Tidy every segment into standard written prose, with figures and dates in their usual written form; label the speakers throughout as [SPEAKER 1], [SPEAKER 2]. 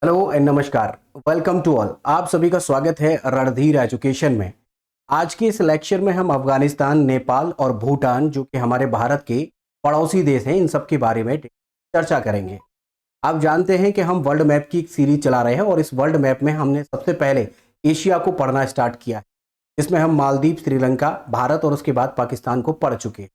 [SPEAKER 1] Hello and नमस्कार। Welcome to all. आप सभी का स्वागत है रणधीर एजुकेशन में। आज के इस लेक्चर में हम अफगानिस्तान, नेपाल और भूटान जो कि हमारे भारत के पड़ोसी देश हैं, इन सब के बारे में चर्चा करेंगे। आप जानते हैं कि हम वर्ल्ड मैप की एक सीरीज चला रहे हैं और इस वर्ल्ड मैप में हमने सबसे पहले एशिया को पढ़ना स्टार्ट किया है। इसमें हम मालदीव, श्रीलंका, भारत और उसके बाद पाकिस्तान को पढ़ चुके हैं।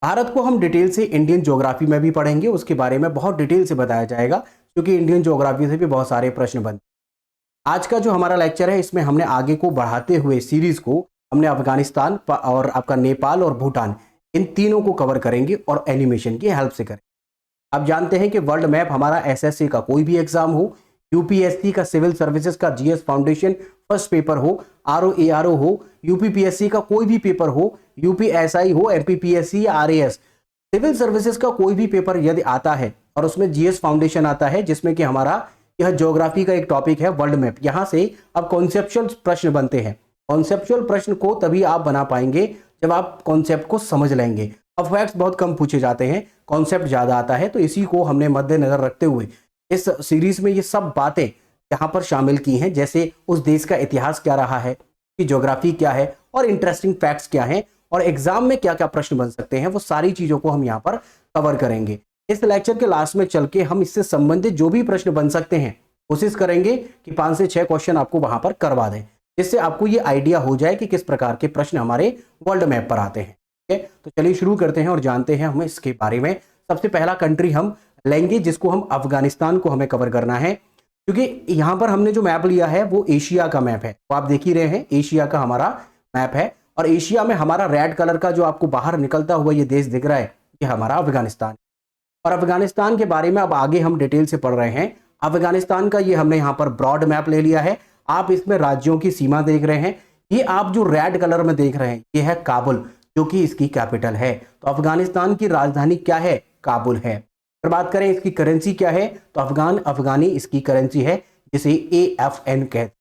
[SPEAKER 1] भारत को हम डिटेल से इंडियन ज्योग्राफी में भी पढ़ेंगे, उसके बारे में बहुत डिटेल से बताया जाएगा क्योंकि इंडियन ज्योग्राफी से भी बहुत सारे प्रश्न बनते हैं। आज का जो हमारा लेक्चर है इसमें हमने आगे को बढ़ाते हुए सीरीज को हमने अफगानिस्तान और आपका नेपाल और भूटान, इन तीनों को कवर करेंगे और एनिमेशन की हेल्प से करेंगे। आप जानते हैं कि वर्ल्ड मैप हमारा एसएससी का कोई भी एग्जाम हो, यूपीएससी का सिविल सर्विसेज का जीएस फाउंडेशन फर्स्ट पेपर हो, आरओ हो, यूपीपीएससी का कोई भी पेपर हो, यूपीएसआई हो, एमपीपीएससी या आरएएस, सिविल सर्विसेज का कोई भी पेपर यदि आता है और उसमें जीएस फाउंडेशन आता है जिसमें कि हमारा यह ज्योग्राफी का एक टॉपिक है वर्ल्ड मैप, यहां से अब कॉन्सेप्चुअल प्रश्न बनते हैं। कॉन्सेप्चुअल प्रश्न को तभी आप बना पाएंगे जब आप कॉन्सेप्ट को समझ लेंगे। अब फैक्ट्स बहुत कम पूछे जाते हैं, कॉन्सेप्ट ज्यादा आता है, तो इसी को हमने मद्देनजर रखते हुए इस सीरीज में ये सब बातें यहाँ पर शामिल की हैं, जैसे उस देश का इतिहास क्या रहा है, उसकी ज्योग्राफी क्या है और इंटरेस्टिंग फैक्ट्स क्या हैं और एग्जाम में क्या क्या प्रश्न बन सकते हैं, वो सारी चीजों को हम यहाँ पर कवर करेंगे। इस लेक्चर के लास्ट में चल के हम इससे संबंधित जो भी प्रश्न बन सकते हैं कोशिश करेंगे कि 5 से 6 क्वेश्चन आपको वहां पर करवा दें, जिससे आपको ये आइडिया हो जाए कि किस प्रकार के प्रश्न हमारे वर्ल्ड मैप पर आते हैं। ठीक है, तो चलिए शुरू करते हैं और जानते हैं हम इसके बारे में। सबसे पहला कंट्री हम लेंगे जिसको हम अफगानिस्तान को हमें कवर करना है, क्योंकि यहां पर हमने जो मैप लिया है वो एशिया का मैप है। तो आप देख ही रहे हैं एशिया का हमारा मैप है और एशिया में हमारा रेड कलर का जो आपको बाहर निकलता हुआ ये देश दिख रहा है, ये हमारा अफगानिस्तान। और अफगानिस्तान के बारे में अब आगे हम डिटेल से पढ़ रहे हैं। अफगानिस्तान का ये हमने यहाँ पर ब्रॉड मैप ले लिया है। आप इसमें राज्यों की सीमा देख रहे हैं। ये आप जो रेड कलर में देख रहे हैं ये है काबुल, जो कि इसकी कैपिटल है। तो अफगानिस्तान की राजधानी क्या है? काबुल है। अगर बात करें इसकी करेंसी क्या है, तो अफगानी इसकी करेंसी है, जिसे AFN कहते हैं।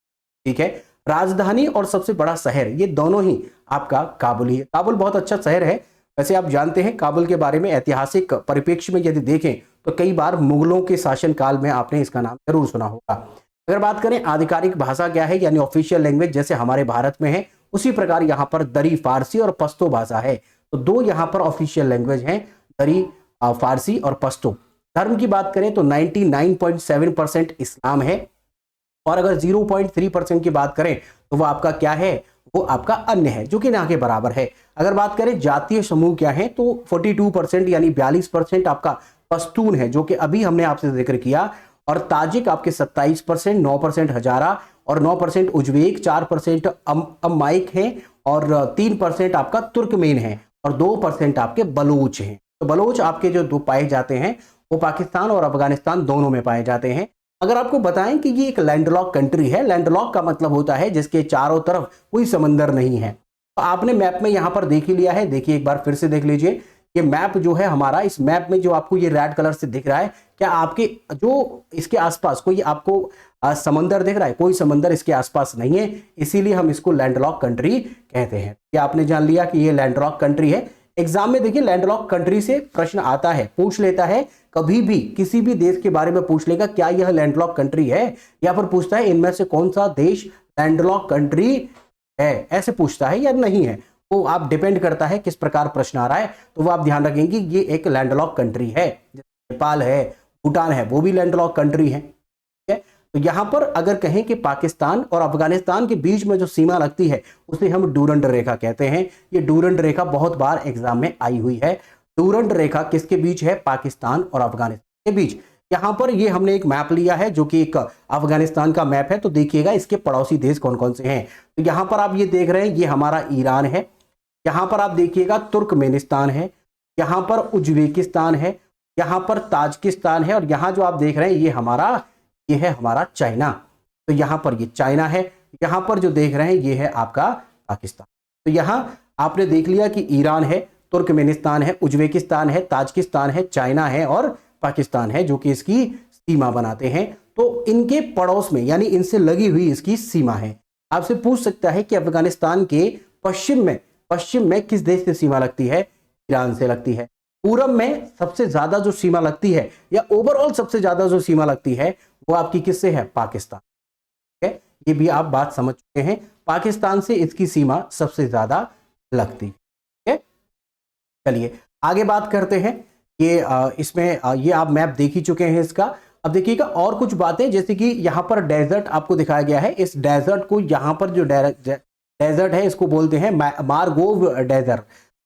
[SPEAKER 1] ठीक है, राजधानी और सबसे बड़ा शहर ये दोनों ही आपका काबुल ही है। काबुल बहुत अच्छा शहर है। वैसे आप जानते हैं काबुल के बारे में ऐतिहासिक परिप्रेक्ष्य में यदि देखें तो कई बार मुगलों के शासनकाल में आपने इसका नाम जरूर सुना होगा। अगर बात करें आधिकारिक भाषा क्या है, यानी ऑफिशियल लैंग्वेज, जैसे हमारे भारत में है उसी प्रकार यहाँ पर दरी फारसी और पश्तो भाषा है। तो दो यहाँ पर ऑफिशियल लैंग्वेज हैं, दरी फारसी और पश्तो। धर्म की बात करें तो 99.7% इस्लाम है और अगर 0.3% की बात करें तो वो आपका क्या है, वो आपका अन्य है, जो कि ना के बराबर है। अगर बात करें जातीय समूह क्या है तो 42% यानी 42% आपका पश्तून है, जो कि अभी हमने आपसे जिक्र किया, और ताजिक आपके 27%, 9% हजारा और 9% उज्बेक, 4% अमाइक है और 3% आपका तुर्कमेन है और 2% आपके बलोच हैं। तो बलोच आपके जो दो पाए जाते हैं वो पाकिस्तान और अफगानिस्तान दोनों में पाए जाते हैं। अगर आपको बताएं कि ये एक लैंडलॉक कंट्री है, लैंडलॉक का मतलब होता है जिसके चारों तरफ कोई समंदर नहीं है। तो आपने मैप में यहां पर देख ही लिया है, देखिए एक बार फिर से देख लीजिए। ये मैप जो है हमारा, इस मैप में जो आपको ये रेड कलर से दिख रहा है, क्या आपके जो इसके आसपास कोई आपको समंदर दिख रहा है? कोई समंदर इसके आसपास नहीं है, इसीलिए हम इसको लैंडलॉक कंट्री कहते हैं। क्या आपने जान लिया कि ये लैंडलॉक कंट्री है? एग्जाम में देखिए लैंडलॉक कंट्री से प्रश्न आता है, पूछ लेता है, कभी भी किसी भी देश के बारे में पूछ लेगा क्या यह लैंडलॉक कंट्री है, या फिर पूछता है इनमें से कौन सा देश लैंडलॉक कंट्री है, ऐसे पूछता है या नहीं है। वो आप डिपेंड करता है किस प्रकार प्रश्न आ रहा है, तो वो आप ध्यान रखेंगे ये एक लैंडलॉक कंट्री है। नेपाल है, भूटान है, वो भी लैंडलॉक कंट्री है। ठीक है, तो यहां पर अगर कहें कि पाकिस्तान और अफगानिस्तान के बीच में जो सीमा लगती है उसे हम डूरंड रेखा कहते हैं। ये डूरंड रेखा बहुत बार एग्जाम में आई हुई है। डूरंड रेखा किसके बीच है? पाकिस्तान और अफगानिस्तान के बीच। यहां पर ये हमने एक मैप लिया है जो कि एक अफगानिस्तान का मैप है, तो देखिएगा इसके पड़ोसी देश कौन कौन से हैं। तो यहां पर आप ये देख रहे हैं, ये हमारा ईरान है। यहां पर आप देखिएगा तुर्कमेनिस्तान है, यहां पर उज्बेकिस्तान है, यहां पर ताजिकिस्तान है और यहां जो आप देख रहे हैं ये है हमारा चाइना। तो यहां पर ये चाइना है, यहां पर जो देख रहे हैं ये है आपका पाकिस्तान। तो यहां आपने देख लिया कि ईरान है, तुर्कमेनिस्तान है, उज्बेकिस्तान है, ताजिकिस्तान है, चाइना है और पाकिस्तान है, जो कि इसकी सीमा बनाते हैं। तो इनके पड़ोस में यानी इनसे लगी हुई इसकी सीमा है। आपसे पूछ सकता है कि अफगानिस्तान के पश्चिम में किस देश से सीमा लगती है? ईरान से लगती है। पूरब में सबसे ज्यादा जो सीमा लगती है या ओवरऑल सबसे ज्यादा जो सीमा लगती है वो आपकी किससे है? पाकिस्तान। ठीक है, ये भी आप बात समझ चुके हैं, पाकिस्तान से इसकी सीमा सबसे ज्यादा लगती है। ठीक है, चलिए आगे बात करते हैं। ये इसमें ये आप मैप देख ही चुके हैं इसका। अब देखिएगा और कुछ बातें, जैसे कि यहाँ पर डेजर्ट आपको दिखाया गया है। इस डेजर्ट को, यहाँ पर जो डेजर्ट है इसको बोलते हैं मारगोव डेजर्ट,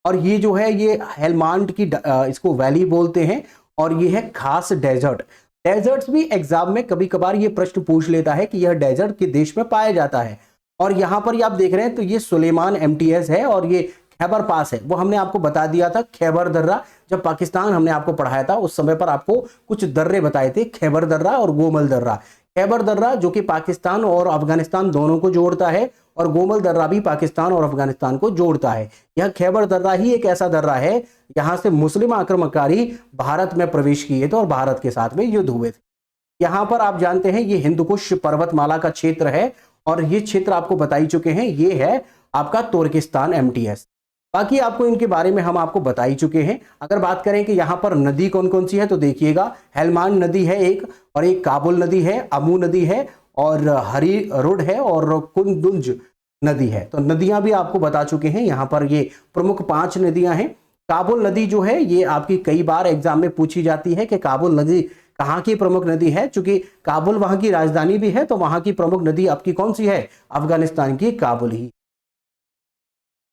[SPEAKER 1] और ये जो है ये हेलमांड की इसको वैली बोलते हैं, और ये है खास डेजर्ट। डेजर्ट्स भी एग्जाम में कभी कभार ये प्रश्न पूछ लेता है कि यह डेजर्ट किस देश में पाया जाता है। और यहाँ पर ये आप देख रहे हैं तो ये सुलेमान एमटीएस है, और ये खैबर पास है, वो हमने आपको बता दिया था। खैबर दर्रा, जब पाकिस्तान हमने आपको पढ़ाया था उस समय पर आपको कुछ दर्रे बताए थे, खैबर दर्रा और गोमल दर्रा। खैबर दर्रा जो कि पाकिस्तान और अफगानिस्तान दोनों को जोड़ता है, और गोमल दर्रा भी पाकिस्तान और अफगानिस्तान को जोड़ता है। यह खैबर दर्रा ही एक ऐसा दर्रा है यहां से मुस्लिम आक्रमणकारी भारत में प्रवेश किए थे और भारत के साथ में युद्ध हुए थे। यहां पर आप जानते हैं ये हिंदुकुश पर्वतमाला का क्षेत्र है, और ये क्षेत्र आपको बता ही चुके हैं, ये है आपका तुर्किस्तान एमटीएस। बाकी आपको इनके बारे में हम आपको बता ही चुके हैं। अगर बात करें कि यहाँ पर नदी कौन कौन सी है, तो देखिएगा हेलमांड नदी है एक, और एक काबुल नदी है, अमू नदी है, और हरी रुड है, और कुंदुंज नदी है। तो नदियां भी आपको बता चुके हैं। यहाँ पर ये प्रमुख 5 नदियां हैं। काबुल नदी जो है ये आपकी कई बार एग्जाम में पूछी जाती है कि काबुल नदी कहाँ की प्रमुख नदी है, चूंकि काबुल वहां की राजधानी भी है, तो वहां की प्रमुख नदी आपकी कौन सी है? अफगानिस्तान की काबुल ही।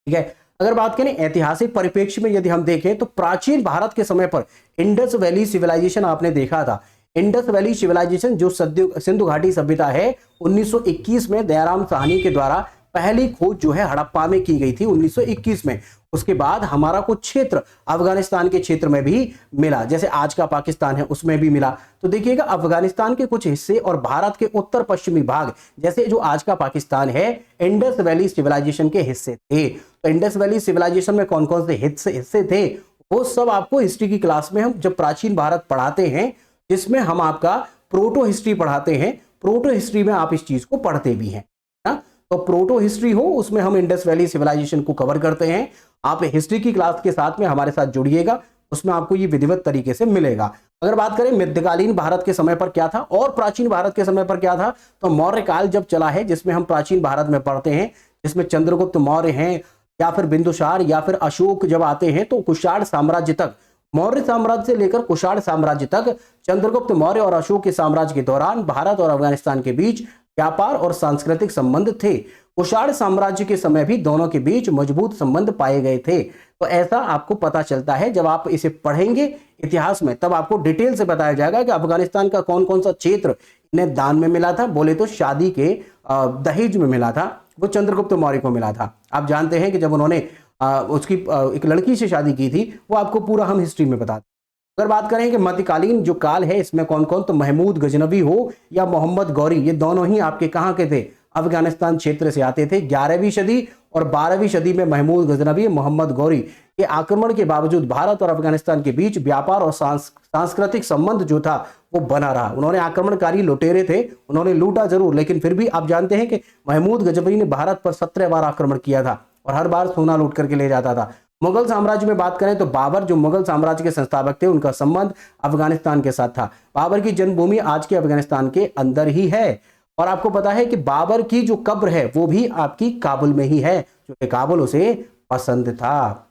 [SPEAKER 1] ठीक है, अगर बात करें ऐतिहासिक परिप्रेक्ष्य में यदि हम देखें तो प्राचीन भारत के समय पर इंडस वैली सिविलाइजेशन आपने देखा था। इंडस वैली सिविलाइजेशन जो सिंधु घाटी सभ्यता है, 1921 में दयाराम साहनी के द्वारा पहली खोज जो है हड़प्पा में की गई थी 1921 में। उसके बाद हमारा कुछ क्षेत्र अफगानिस्तान के क्षेत्र में भी मिला, जैसे आज का पाकिस्तान है उसमें भी मिला। तो देखिएगा अफगानिस्तान के कुछ हिस्से और भारत के उत्तर पश्चिमी भाग, जैसे जो आज का पाकिस्तान है, इंडस वैली सिविलाइजेशन के हिस्से थे। तो इंडस वैली सिविलाइजेशन में कौन कौन से हिस्से थे वो सब आपको हिस्ट्री की क्लास में हम जब प्राचीन भारत पढ़ाते हैं, जिसमें हम आपका प्रोटो हिस्ट्री पढ़ाते हैं। प्रोटो हिस्ट्री में आप इस चीज को पढ़ते भी हैं ना, तो प्रोटो हिस्ट्री हो उसमें हम इंडस वैली सिविलाइजेशन को कवर करते हैं। आप हिस्ट्री की क्लास के साथ में हमारे साथ जुड़िएगा, उसमें आपको ये विधिवत तरीके से मिलेगा। अगर बात करें मध्यकालीन भारत के समय पर क्या था और प्राचीन भारत के समय पर क्या था, तो मौर्य काल जब चला है, जिसमें हम प्राचीन भारत में पढ़ते हैं, जिसमें चंद्रगुप्त मौर्य हैं या फिर बिंदुसार या फिर अशोक जब आते हैं, तो कुषाण साम्राज्य तक, मौर्य साम्राज्य से लेकर कुषाण साम्राज्य तक, चंद्रगुप्त मौर्य और अशोक के साम्राज्य के दौरान भारत और अफगानिस्तान के बीच व्यापार और सांस्कृतिक संबंध थे। कुषाण साम्राज्य के समय भी दोनों के बीच मजबूत संबंध पाए गए थे। तो ऐसा आपको पता चलता है जब आप इसे पढ़ेंगे इतिहास में, तब आपको डिटेल से बताया जाएगा कि अफगानिस्तान का कौन कौन सा क्षेत्र इन्हें दान में मिला था। बोले तो शादी के दहेज में मिला था, वो चंद्रगुप्त मौर्य को मिला था। आप जानते हैं कि जब उन्होंने उसकी एक लड़की से शादी की थी, वो आपको पूरा हम हिस्ट्री में बताते। अगर बात करें कि मध्यकालीन जो काल है इसमें कौन कौन, तो महमूद गजनवी हो या मोहम्मद गौरी, ये दोनों ही आपके कहाँ के थे? अफगानिस्तान क्षेत्र से आते थे। 11वीं सदी और 12वीं सदी में महमूद गजनवी, मोहम्मद गौरी के आक्रमण के बावजूद भारत और अफगानिस्तान के बीच व्यापार और सांस्कृतिक संबंध जो था वो बना रहा। उन्होंने आक्रमणकारी लुटेरे थे, उन्होंने लूटा जरूर, लेकिन फिर भी आप जानते हैं कि महमूद गजनवी ने भारत पर 17 बार आक्रमण किया था और हर बार सोना लूट करके ले जाता था। मुगल साम्राज्य में बात करें तो बाबर जो मुगल साम्राज्य के संस्थापक थे, उनका संबंध अफगानिस्तान के साथ था। बाबर की जन्मभूमि आज के अफगानिस्तान के अंदर ही है, और आपको पता है कि बाबर की जो कब्र है वो भी आपकी काबुल में ही है, क्योंकि काबुल उसे पसंद था।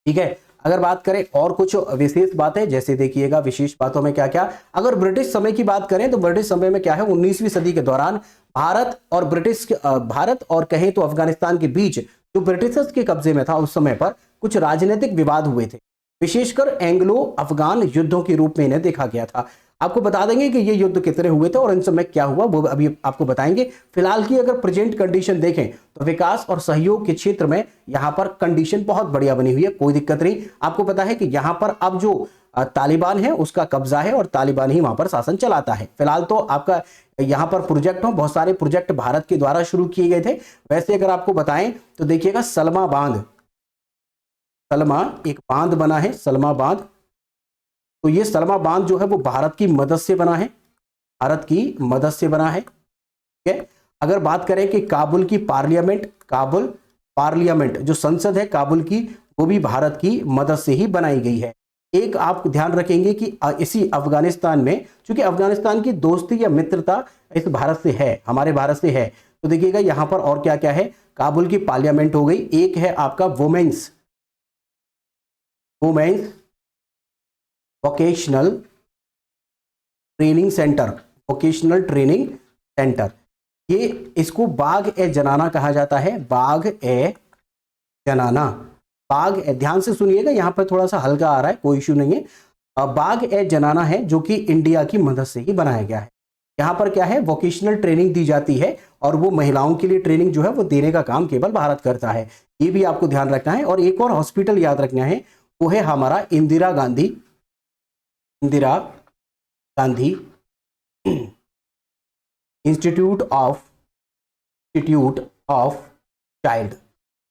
[SPEAKER 1] ठीक है, अगर बात करें और कुछ विशेष बातें, जैसे देखिएगा विशेष बातों में क्या क्या, अगर ब्रिटिश समय की बात करें तो ब्रिटिश समय में क्या है, 19वीं सदी के दौरान भारत और कहें तो अफगानिस्तान के बीच जो ब्रिटिशर्स के कब्जे में था उस समय पर कुछ राजनीतिक विवाद हुए थे, विशेषकर एंग्लो अफगान युद्धों के रूप में इन्हें देखा गया था। आपको बता देंगे कि ये युद्ध कितने हुए थे और इन समय क्या हुआ, वो अभी आपको बताएंगे। फिलहाल की अगर प्रेजेंट कंडीशन देखें तो विकास और सहयोग के क्षेत्र में यहाँ पर कंडीशन बहुत बढ़िया बनी हुई है, कोई दिक्कत नहीं। आपको पता है कि यहाँ पर अब जो तालिबान है उसका कब्जा है और तालिबान ही वहां पर शासन चलाता है। फिलहाल तो आपका यहाँ पर प्रोजेक्ट हो, बहुत सारे प्रोजेक्ट भारत के द्वारा शुरू किए गए थे। वैसे अगर आपको बताएं तो देखिएगा सलमा बांध, सलमा एक बांध बना है, सलमा बांध। तो ये सलमा बांध जो है वो भारत की मदद से बना है, भारत की मदद से बना है। ठीक है, अगर बात करें कि काबुल की पार्लियामेंट, काबुल पार्लियामेंट जो संसद है काबुल की, वो भी भारत की मदद से ही बनाई गई है। एक आप ध्यान रखेंगे कि इसी अफगानिस्तान में, चूंकि अफगानिस्तान की दोस्ती या मित्रता इस भारत से है, हमारे भारत से है, तो देखिएगा यहां पर और क्या क्या है, काबुल की पार्लियामेंट हो गई, एक है आपका women's women's vocational training centre, vocational training centre, ये इसको बाग ए जनाना कहा जाता है, बाग ए जनाना, बाग ए, ध्यान से सुनिएगा, यहां पर थोड़ा सा हल्का आ रहा है, कोई इशू नहीं है। बाग ए जनाना है जो कि इंडिया की मदद से ही बनाया गया है। यहाँ पर क्या है, वोकेशनल ट्रेनिंग दी जाती है और वो महिलाओं के लिए ट्रेनिंग जो है वो देने का काम केवल भारत करता है, ये भी आपको ध्यान रखना है। और एक और हॉस्पिटल याद रखना है, वो है हमारा Indira Gandhi institute of child.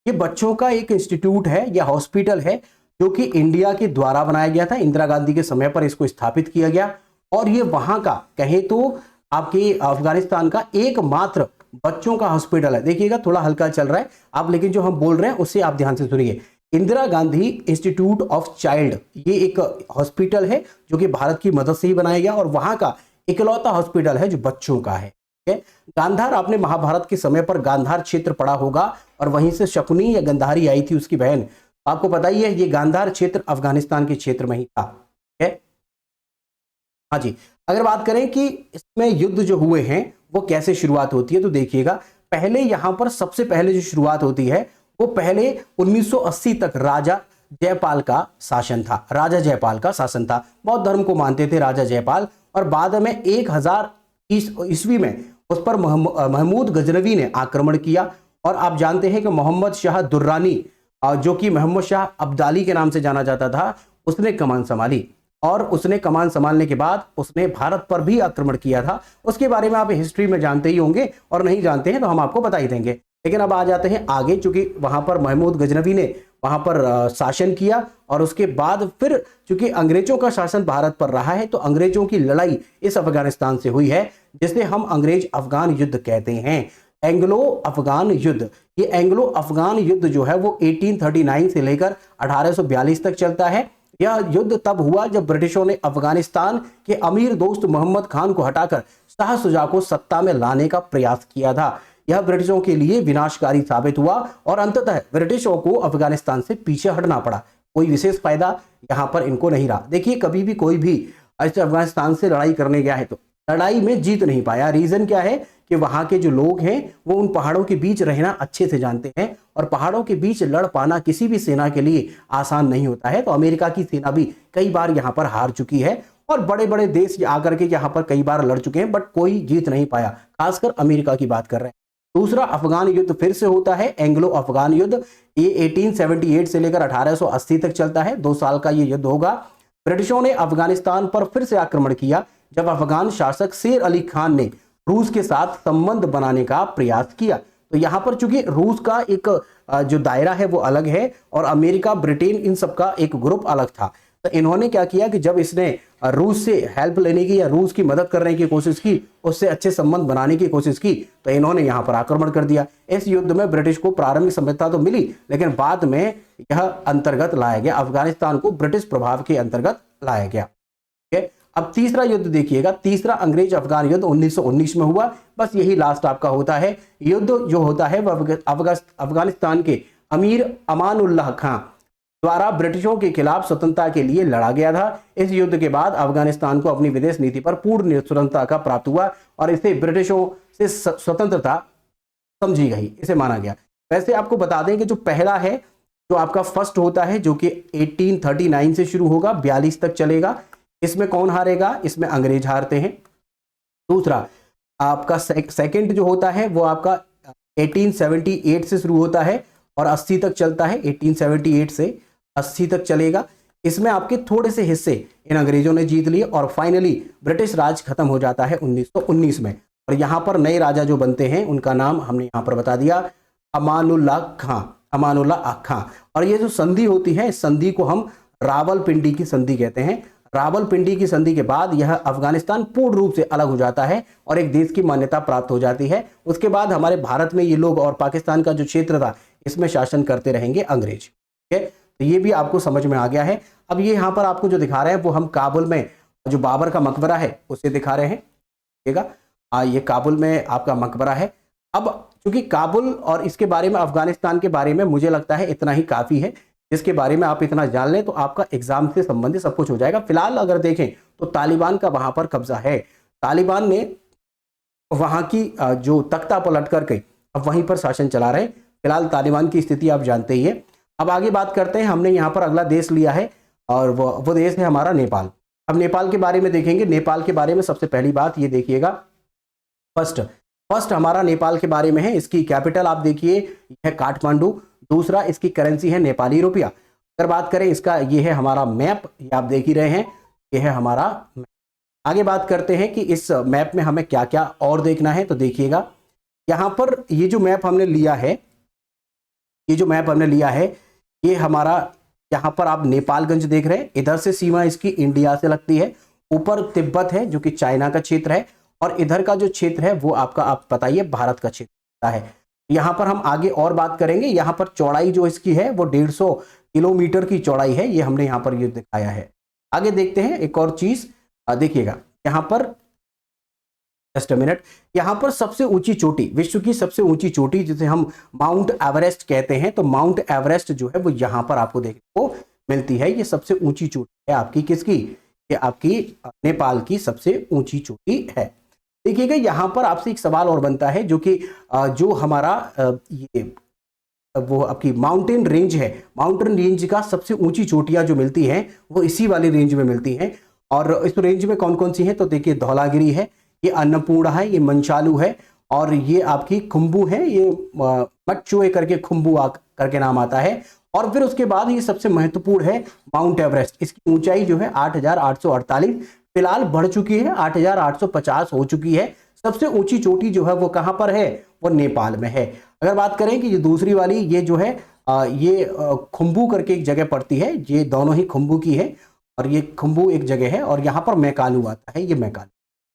[SPEAKER 1] ये बच्चों का एक इंस्टीट्यूट है या हॉस्पिटल है जो कि इंडिया के द्वारा बनाया गया था, इंदिरा गांधी के समय पर इसको स्थापित किया गया, और ये वहां का कहें तो आपके अफगानिस्तान का एकमात्र बच्चों का हॉस्पिटल है। देखिएगा थोड़ा हल्का चल रहा है आप, लेकिन जो हम बोल रहे हैं उससे आप ध्यान से सुनिए। Indira Gandhi institute of child, ये एक हॉस्पिटल है जो कि भारत की मदद से ही बनाया गया और वहां का इकलौता हॉस्पिटल है जो बच्चों का है। गांधार, आपने महाभारत के समय पर गांधार क्षेत्र पढ़ा होगा और वहीं से शकुनी या गंधारी आई थी उसकी बहन, आपको पता ही है ये गांधार क्षेत्र अफगानिस्तान के क्षेत्र में ही था। हाँ जी, अगर बात करें कि इसमें युद्ध जो हुए हैं वो कैसे शुरुआत होती है, तो देखिएगा पहले यहां पर सबसे पहले जो शुरुआत होती है वो पहले 1980 तक राजा जयपाल का शासन था, राजा जयपाल का शासन था, बौद्ध धर्म को मानते थे राजा जयपाल, और बाद में 1000 ईस्वी में उस पर महमूद गजनवी ने आक्रमण किया। और आप जानते हैं कि मोहम्मद शाह दुर्रानी, जो कि मोहम्मद शाह अब्दाली के नाम से जाना जाता था, उसने कमान संभाली और उसने कमान संभालने के बाद उसने भारत पर भी आक्रमण किया था। उसके बारे में आप हिस्ट्री में जानते ही होंगे, और नहीं जानते हैं तो हम आपको बता ही देंगे। लेकिन अब आ जाते हैं आगे, चूंकि वहां पर महमूद गजनवी ने वहां पर शासन किया और उसके बाद फिर चूंकि अंग्रेजों का शासन भारत पर रहा है तो अंग्रेजों की लड़ाई इस अफगानिस्तान से हुई है, जिसे हम अंग्रेज अफगान युद्ध कहते हैं, एंग्लो अफगान युद्ध। ये एंग्लो अफगान युद्ध जो है वो 1839 से लेकर 1842 तक चलता है। यह युद्ध तब हुआ जब ब्रिटिशों ने अफगानिस्तान के अमीर दोस्त मोहम्मद खान को हटाकर शाह शुजा को सत्ता में लाने का प्रयास किया था। यह ब्रिटिशों के लिए विनाशकारी साबित हुआ और अंततः ब्रिटिशों को अफगानिस्तान से पीछे हटना पड़ा। कोई विशेष फायदा यहां पर इनको नहीं रहा। देखिए कभी भी कोई भी ऐसे अफगानिस्तान से लड़ाई करने गया है तो लड़ाई में जीत नहीं पाया। रीजन क्या है कि वहां के जो लोग हैं वो उन पहाड़ों के बीच रहना अच्छे से जानते हैं और पहाड़ों के बीच लड़ पाना किसी भी सेना के लिए आसान नहीं होता है। तो अमेरिका की सेना भी कई बार यहां पर हार चुकी है और बड़े बड़े देश आकर के यहां पर कई बार लड़ चुके हैं, बट कोई जीत नहीं पाया, खासकर अमेरिका की बात कर रहे हैं। दूसरा अफगान युद्ध फिर से होता है, एंग्लो अफगान युद्ध। ये 1878 से लेकर 1880 तक चलता है, 2 साल का ये युद्ध होगा। ब्रिटिशों ने अफगानिस्तान पर फिर से आक्रमण किया जब अफगान शासक शेर अली खान ने रूस के साथ संबंध बनाने का प्रयास किया। तो यहां पर चूंकि रूस का एक जो दायरा है वो अलग है और अमेरिका, ब्रिटेन, इन सब का एक ग्रुप अलग था। तो इन्होंने क्या किया कि जब इसने रूस से हेल्प लेने की या रूस की मदद करने की कोशिश की, उससे अच्छे संबंध बनाने की कोशिश की, तो इन्होंने यहां पर आक्रमण कर दिया। इस युद्ध में ब्रिटिश को प्रारंभिक सफलता तो मिली, लेकिन बाद में यह अंतर्गत लाया गया, अफगानिस्तान को ब्रिटिश प्रभाव के अंतर्गत लाया गया। अब तीसरा युद्ध देखिएगा, तीसरा अंग्रेज अफगान युद्ध 1919 में हुआ। बस यही लास्ट आपका होता है। युद्ध जो होता है वह अफगानिस्तान के अमीर अमानुल्लाह खां द्वारा ब्रिटिशों के खिलाफ स्वतंत्रता के लिए लड़ा गया था। इस युद्ध के बाद अफगानिस्तान को अपनी विदेश नीति पर पूर्ण स्वतंत्रता का प्राप्त हुआ और इसे ब्रिटिशों से स्वतंत्रता समझी गई, इसे माना गया। वैसे आपको बता दें कि जो पहला है, जो आपका फर्स्ट होता है, जो कि 1839 से शुरू होगा, 42 तक चलेगा। इसमें कौन हारेगा? इसमें अंग्रेज हारते हैं। दूसरा आपका सेकंड जो होता है वो आपका 1878 से शुरू होता है और 80 तक चलता है। 1878 से 80 तक चलेगा। इसमें आपके थोड़े से हिस्से इन अंग्रेजों ने जीत लिए और फाइनली ब्रिटिश राज खत्म हो जाता है 1919 में। और यहाँ पर नए राजा जो बनते हैं उनका नाम हमने यहाँ पर बता दिया, अमानुल्लाह खां, अमानुल्लाह खां। और ये जो संधि होती है, इस संधि को हम रावलपिंडी की संधि कहते हैं। रावलपिंडी की संधि के बाद यह अफगानिस्तान पूर्ण रूप से अलग हो जाता है और एक देश की मान्यता प्राप्त हो जाती है। उसके बाद हमारे भारत में ये लोग और पाकिस्तान का जो क्षेत्र था इसमें शासन करते रहेंगे अंग्रेज। तो ये भी आपको समझ में आ गया है। अब ये यहाँ पर आपको जो दिखा रहे हैं वो हम काबुल में जो बाबर का मकबरा है उसे दिखा रहे हैं, ठीक है। ये काबुल में आपका मकबरा है। अब चूंकि काबुल और इसके बारे में, अफगानिस्तान के बारे में मुझे लगता है इतना ही काफी है, जिसके बारे में आप इतना जान लें तो आपका एग्जाम से संबंधित सब कुछ हो जाएगा। फिलहाल अगर देखें तो तालिबान का वहां पर कब्जा है, तालिबान ने वहां की जो तख्ता पलट करके अब वहीं पर शासन चला रहे। फिलहाल तालिबान की स्थिति आप जानते ही है। अब आगे बात करते हैं, हमने यहाँ पर अगला देश लिया है और वो देश है हमारा नेपाल। अब नेपाल के बारे में देखेंगे। नेपाल के बारे में सबसे पहली बात ये देखिएगा, फर्स्ट हमारा नेपाल के बारे में है। इसकी कैपिटल आप देखिए है काठमांडू। दूसरा इसकी करेंसी है नेपाली रुपया। अगर बात करें इसका, ये है हमारा मैप, ये आप देख ही रहे हैं, ये है हमारा मैप। आगे बात करते हैं कि इस मैप में हमें क्या क्या और देखना है। तो देखिएगा यहां पर ये जो मैप हमने लिया है, ये हमारा, यहां पर आप नेपालगंज देख रहे हैं, इधर से सीमा इसकी इंडिया से लगती है। ऊपर तिब्बत है जो कि चाइना का क्षेत्र है, और इधर का जो क्षेत्र है वो आपका, आप बताइए, भारत का क्षेत्र है। यहां पर हम आगे और बात करेंगे। यहां पर चौड़ाई जो इसकी है वो 150 किलोमीटर की चौड़ाई है, ये हमने यहां पर ये दिखाया है। आगे देखते हैं एक और चीज, देखिएगा यहां पर, जस्ट अ मिनट, यहां पर सबसे ऊंची चोटी, विश्व की सबसे ऊंची चोटी जिसे हम माउंट एवरेस्ट कहते हैं, तो माउंट एवरेस्ट जो है वो यहां पर आपको देखने को मिलती है। ये सबसे ऊंची चोटी है आपकी, किसकी? ये आपकी नेपाल की सबसे ऊंची चोटी है। देखिएगा यहां पर आपसे एक सवाल और बनता है, जो कि जो हमारा ये वो आपकी माउंटेन रेंज है, माउंटेन रेंज का सबसे ऊंची चोटियां जो मिलती हैं वो इसी वाली रेंज में मिलती हैं। और इस रेंज में कौन कौन सी हैं? तो देखिए धौलागिरी है, ये अन्नपूर्णा है, ये मंचालू है, और ये आपकी खुम्बू है, ये मच्चुए करके खुम्बू करके नाम आता है। और फिर उसके बाद ये सबसे महत्वपूर्ण है माउंट एवरेस्ट। इसकी ऊंचाई जो है 8,848, फिलहाल बढ़ चुकी है, 8,850 हो चुकी है। सबसे ऊंची चोटी जो है वो कहां पर है? वो नेपाल में है। अगर बात करें कि ये दूसरी वाली, ये जो है ये खुम्बू करके एक जगह पड़ती है, ये दोनों ही खुम्बू की है, और ये खुम्बू एक जगह है, और यहाँ पर मैकालू आता है, ये मैकालू,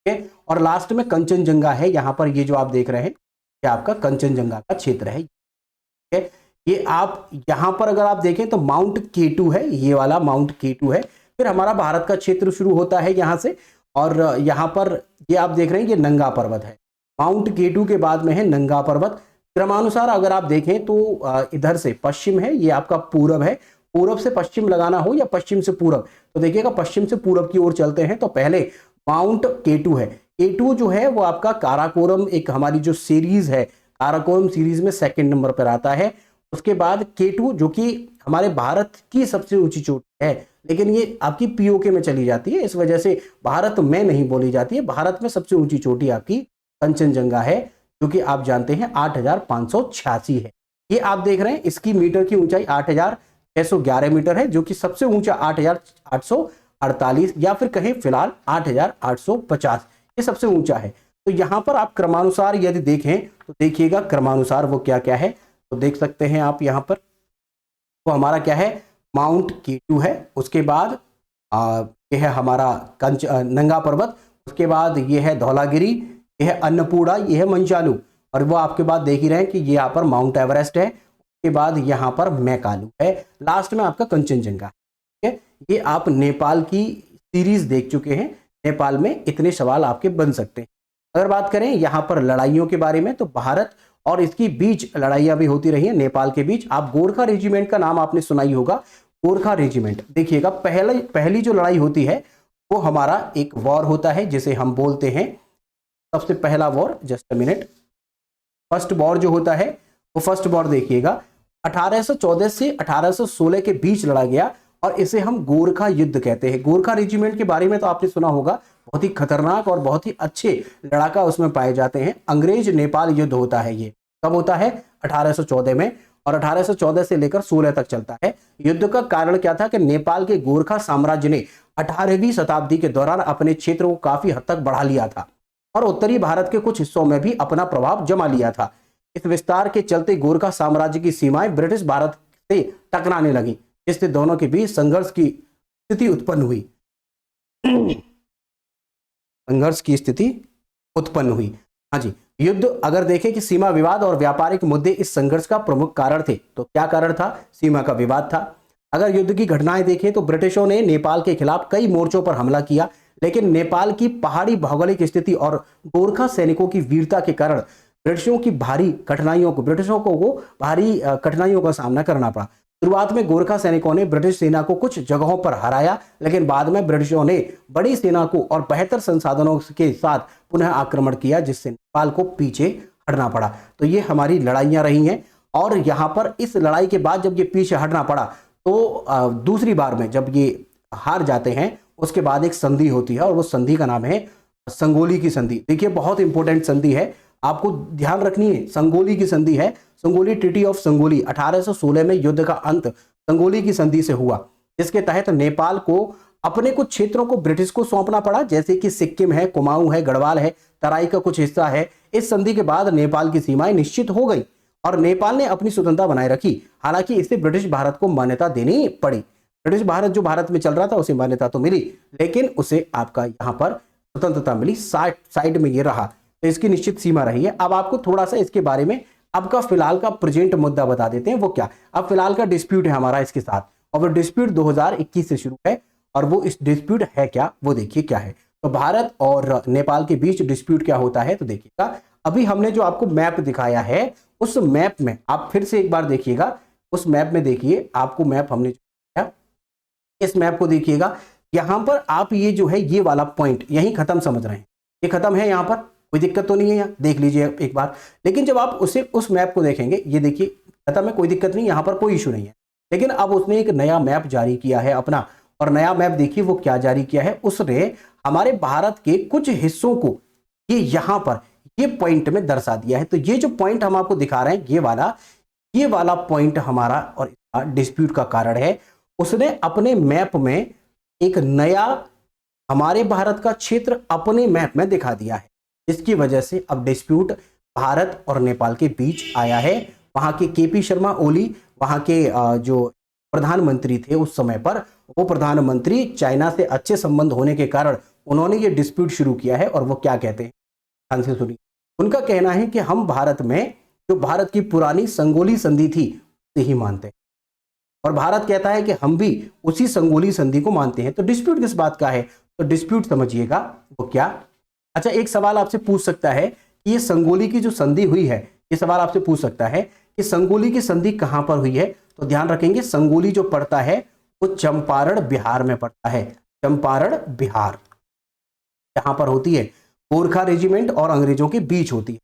[SPEAKER 1] ठीक है। और लास्ट में कंचनजंगा है, यहाँ पर ये जो आप देख रहे हैं ये आपका कंचनजंगा का क्षेत्र है, ठीक है। ये आप यहाँ पर अगर आप देखें तो माउंट K2 है, ये वाला माउंट K2 है। फिर हमारा भारत का क्षेत्र शुरू होता है यहाँ से, और यहाँ पर ये आप देख रहे हैं ये नंगा पर्वत है। माउंट K2 के बाद में है नंगा पर्वत। क्रमानुसार अगर आप देखें तो इधर से पश्चिम है, ये आपका पूरब है। पूरब से पश्चिम लगाना हो या पश्चिम से पूरब, तो देखिएगा पश्चिम से पूरब की ओर चलते हैं तो पहले माउंट K2 है। K2 जो है वो आपका काराकोरम, एक हमारी जो सीरीज है काराकोरम सीरीज में सेकंड नंबर पर आता है। उसके बाद K2 जो कि हमारे भारत की सबसे ऊंची चोटी है, लेकिन ये आपकी POK में चली जाती है, इस वजह से भारत में नहीं बोली जाती है। भारत में सबसे ऊंची चोटी आपकी कंचनजंगा है, जो कि आप जानते हैं 8,586 है। ये आप देख रहे हैं, इसकी मीटर की ऊंचाई 8,611 मीटर है, जो कि सबसे ऊंचा 8,848 या फिर कहें फिलहाल 8,850, ये सबसे ऊंचा है। तो यहां पर आप क्रमानुसार यदि देखें तो देखिएगा क्रमानुसार वो क्या क्या है, तो देख सकते हैं आप यहां पर। तो हमारा क्या है? माउंट K2 है, उसके बाद ये है हमारा नंगा पर्वत, उसके बाद ये है धौलागिरी, ये है अन्नपूर्णा, ये है मंचालू, और वो आपके बाद देख ही रहे हैं कि ये यहाँ पर माउंट एवरेस्ट है। उसके बाद यहाँ पर मैकालू है, लास्ट में आपका कंचनजंगा, ठीक है। ये आप नेपाल की सीरीज देख चुके हैं, नेपाल में इतने सवाल आपके बन सकते हैं। अगर बात करें यहाँ पर लड़ाइयों के बारे में, तो भारत और इसकी बीच लड़ाइयां भी होती रही हैं नेपाल के बीच। आप गोरखा रेजिमेंट का नाम आपने सुना ही होगा, गोरखा रेजिमेंट। देखिएगा पहली जो लड़ाई होती है वो हमारा एक वॉर होता है जिसे हम बोलते हैं सबसे पहला war, just a minute, first war जो होता है वो फर्स्ट वॉर देखिएगा 1814 से 1816 के बीच लड़ा गया, और इसे हम गोरखा युद्ध कहते हैं। गोरखा रेजिमेंट के बारे में तो आपने सुना होगा, बहुत ही खतरनाक और बहुत ही अच्छे लड़ाका उसमें पाए जाते हैं। अंग्रेज नेपाल युद्ध होता है, ये कब होता है? 1814 में, और 1814 से लेकर 16 तक चलता है। युद्ध का कारण क्या था कि नेपाल के गोरखा साम्राज्य ने 18वीं शताब्दी के दौरान अपने क्षेत्र को काफी हद तक बढ़ा लिया था, और उत्तरी भारत के कुछ हिस्सों में भी अपना प्रभाव जमा लिया था। इस विस्तार के चलते गोरखा साम्राज्य की सीमाएं ब्रिटिश भारत से टकराने लगी, जिससे दोनों के बीच संघर्ष की स्थिति उत्पन्न हुई। संघर्ष की स्थिति उत्पन्न हुई, हाँ जी। युद्ध अगर देखें कि सीमा विवाद और व्यापारिक मुद्दे इस संघर्ष का प्रमुख कारण थे, तो क्या कारण था? सीमा का विवाद था। अगर युद्ध की घटनाएं देखें तो ब्रिटिशों ने नेपाल के खिलाफ कई मोर्चों पर हमला किया, लेकिन नेपाल की पहाड़ी भौगोलिक स्थिति और गोरखा सैनिकों की वीरता के कारण ब्रिटिशों को वो भारी कठिनाइयों का सामना करना पड़ा। शुरुआत में गोरखा सैनिकों ने ब्रिटिश सेना को कुछ जगहों पर हराया, लेकिन बाद में ब्रिटिशों ने बड़ी सेना को और बेहतर संसाधनों के साथ पुनः आक्रमण किया, जिससे नेपाल को पीछे हटना पड़ा। तो ये हमारी लड़ाइयां रही हैं, और यहाँ पर इस लड़ाई के बाद जब ये पीछे हटना पड़ा तो दूसरी बार में जब ये हार जाते हैं उसके बाद एक संधि होती है, और वो संधि का नाम है संगोली की संधि। देखिए बहुत इंपॉर्टेंट संधि है, आपको ध्यान रखनी है। संगोली की संधि है, संगोली ट्रीटी ऑफ संगोली। 1816 में युद्ध का अंत संगोली की संधि से हुआ, जिसके तहत नेपाल को अपने कुछ क्षेत्रों को ब्रिटिश को सौंपना पड़ा, जैसे कि सिक्किम है, कुमाऊं है, गढ़वाल है, तराई का कुछ हिस्सा है। इस संधि के बाद नेपाल की सीमाएं निश्चित हो गई और नेपाल ने अपनी स्वतंत्रता बनाए रखी। हालांकि इससे ब्रिटिश भारत को मान्यता देनी पड़ी। ब्रिटिश भारत जो भारत में चल रहा था उसे मान्यता तो मिली, लेकिन उसे आपका यहाँ पर स्वतंत्रता मिली, साइड में ये रहा, तो इसकी निश्चित सीमा रही है। अब आपको थोड़ा सा इसके बारे में आपका फिलहाल का प्रेजेंट मुद्दा बता देते हैं। वो क्या, अब फिलहाल का डिस्प्यूट है हमारा इसके साथ, और वो डिस्प्यूट 2021 से शुरू है, और वो इस डिस्प्यूट है क्या, वो देखिए क्या है। तो भारत और नेपाल के बीच डिस्प्यूट क्या होता है, तो देखिएगा अभी हमने जो आपको मैप दिखाया है उस मैप में आप फिर से एक बार देखिएगा। उस मैप में देखिए, आपको मैप हमने दिखाया, इस मैप को देखिएगा। यहां पर आप ये जो है ये वाला पॉइंट यहीं खत्म समझ रहे हैं, ये खत्म है, यहां पर कोई दिक्कत तो नहीं है, यहाँ देख लीजिए एक बार। लेकिन जब आप उस मैप को देखेंगे, ये देखिए खत्म है, कोई दिक्कत नहीं, यहाँ पर कोई इशू नहीं है। लेकिन अब उसने एक नया मैप जारी किया है अपना, और नया मैप देखिए वो क्या जारी किया है। उसने हमारे भारत के कुछ हिस्सों को ये यहां पर ये पॉइंट में दर्शा दिया है। तो ये जो पॉइंट हम आपको दिखा रहे हैं, ये वाला पॉइंट हमारा और डिस्प्यूट का कारण है। उसने अपने मैप में एक नया हमारे भारत का क्षेत्र अपने मैप में दिखा दिया है, जिसकी वजह से अब डिस्प्यूट भारत और नेपाल के बीच आया है। वहां के केपी शर्मा ओली, वहां के जो प्रधानमंत्री थे उस समय पर, वो प्रधानमंत्री चाइना से अच्छे संबंध होने के कारण उन्होंने ये डिस्प्यूट शुरू किया है। और वो क्या कहते हैं, ध्यान से सुनिए। उनका कहना है कि हम भारत में जो भारत की पुरानी संगोली संधि थी उसे ही मानते हैं, और भारत कहता है कि हम भी उसी संगोली संधि को मानते हैं। तो डिस्प्यूट किस बात का है, तो डिस्प्यूट समझिएगा वो क्या। अच्छा, एक सवाल आपसे पूछ सकता है कि ये संगोली की जो संधि हुई है, ये सवाल आपसे पूछ सकता है कि संगोली की संधि कहां पर हुई है। तो ध्यान रखेंगे, संगोली जो पड़ता है वो चंपारण बिहार में पड़ता है। चंपारण बिहार यहां पर होती है, गोरखा रेजिमेंट और अंग्रेजों के बीच होती है।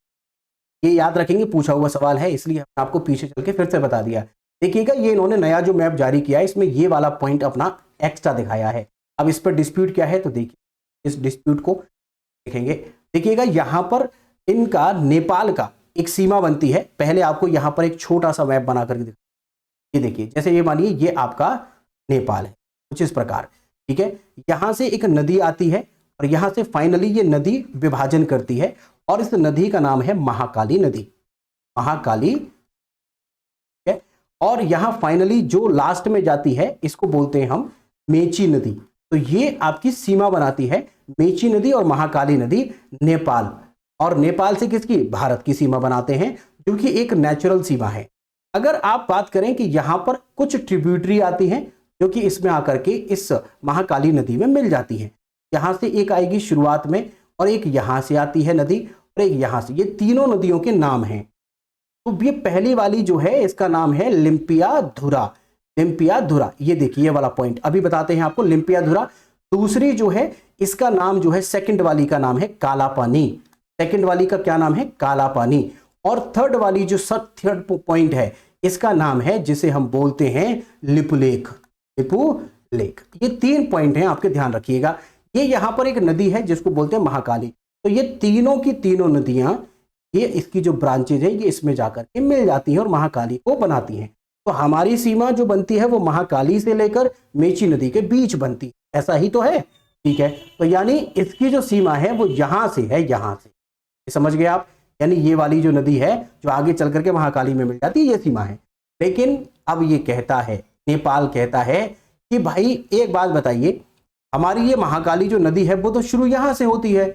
[SPEAKER 1] ये याद रखेंगे, पूछा हुआ सवाल है, इसलिए हमने आपको पीछे चल के फिर से बता दिया। देखिएगा, ये इन्होंने नया जो मैप जारी किया है, इसमें ये वाला पॉइंट अपना एक्स्ट्रा दिखाया है। अब इस पर डिस्प्यूट क्या है, तो देखिए इस डिस्प्यूट को देखेंगे। देखिएगा, यहां पर इनका नेपाल का एक सीमा बनती है। पहले आपको यहां पर एक छोटा सा मैप बना करके दिखा, ये देखिए, जैसे ये मानिए ये आपका नेपाल है, कुछ इस प्रकार, ठीक है। यहां से एक नदी आती है और यहां से फाइनली ये नदी विभाजन करती है, और इस नदी का नाम है महाकाली नदी, महाकाली, ठीक है। और यहां फाइनली जो लास्ट में जाती है इसको बोलते हैं हम मेची नदी। तो ये आपकी सीमा बनाती है, मेची नदी और महाकाली नदी नेपाल, और नेपाल से किसकी, भारत की सीमा बनाते हैं, जो कि एक नेचुरल सीमा है। अगर आप बात करें कि यहां पर कुछ ट्रिब्यूटरी आती हैं जो कि इसमें आकर के इस महाकाली नदी में मिल जाती हैं। यहां से एक आएगी शुरुआत में, और एक यहां से आती है नदी, और एक यहां से। ये तीनों नदियों के नाम हैं। तो ये पहली वाली जो है इसका नाम है लिम्पियाधुरा, लिम्पियाधुरा। ये देखिए ये वाला पॉइंट अभी बताते हैं आपको, लिम्पियाधुरा। दूसरी जो है इसका नाम जो है, सेकंड वाली का नाम है काला पानी, सेकंड वाली का क्या नाम है, काला पानी। और थर्ड वाली जो थर्ड पॉइंट है इसका नाम है, जिसे हम बोलते हैं लिपु लेक, लिपु लेक। ये 3 पॉइंट हैं, आपके ध्यान रखिएगा। ये यहां पर एक नदी है जिसको बोलते हैं महाकाली। तो ये तीनों की तीनों नदियां, ये इसकी जो ब्रांचेज है ये इसमें जाकर के मिल जाती हैं और महाकाली को बनाती हैं। तो हमारी सीमा जो बनती है वो महाकाली से लेकर मेची नदी के बीच बनती है, ऐसा ही तो है, ठीक है। तो यानी इसकी जो सीमा है वो यहां से है, यहां से, समझ गए आप। यानी ये वाली जो नदी है जो आगे चल करके महाकाली में मिल जाती है, ये सीमा है। लेकिन अब ये कहता है, नेपाल कहता है कि भाई एक बात बताइए, हमारी ये महाकाली जो नदी है वो तो शुरू यहां से होती है,